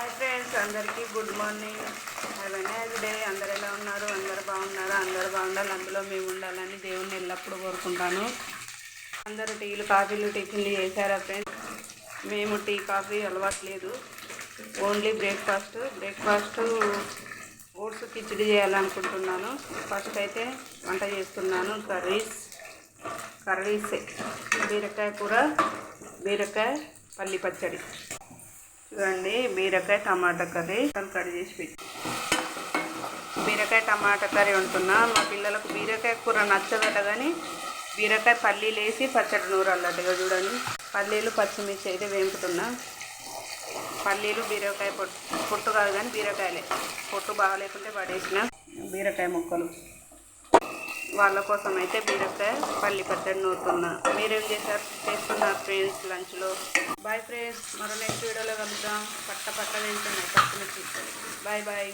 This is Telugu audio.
హాయ్ ఫ్రెండ్స్, అందరికీ good morning. Have a nice day. అందరు ఎలా ఉన్నారు? అందరు బాగున్నారా? అందరు బాగుండాలి, అందులో మేము ఉండాలని దేవుణ్ణి ఎల్లప్పుడూ కోరుకుంటాను. అందరూ టీలు, కాఫీలు, టిఫిన్లు చేశారా ఫ్రెండ్స్? మేము టీ, కాఫీ అలవాట్లేదు. ఓన్లీ బ్రేక్ఫాస్ట్ ఓట్స్ కిచిడి చేయాలనుకుంటున్నాను. ఫస్ట్ అయితే వంట చేస్తున్నాను. కర్రీసే బీరకాయ కూర, బీరకాయ పల్లి పచ్చడి. చూడండి, బీరకాయ టమాటా కర్రీ కట్ చేసి పెట్టి బీరకాయ టమాటా కర్రీ వండుతున్నా. మా పిల్లలకు బీరకాయ కూర నచ్చదట, కానీ బీరకాయ పల్లీలు వేసి పచ్చడి నూరాలట్టుగా. చూడండి, పల్లీలు పచ్చిమిర్చి అయితే వేపుతున్నా. పల్లీలు బీరకాయ పొట్టు కాదు, కానీ బీరకాయలే. పొట్టు బాగాలేకుంటే పడేసిన బీరకాయ ముక్కలు. వాళ్ళ కోసం అయితే బీరకాయ పల్లి పచ్చడి నూరుతున్నా. మీరేం చేస్తున్నారు ఫ్రెండ్స్ లంచ్లో? బాయ్ ఫ్రెండ్స్, మరో నెక్స్ట్ వీడియోలో కలుద్దాం. పట్ట వెళ్తున్నాయి పచ్చిమిర్చి. Bye bye.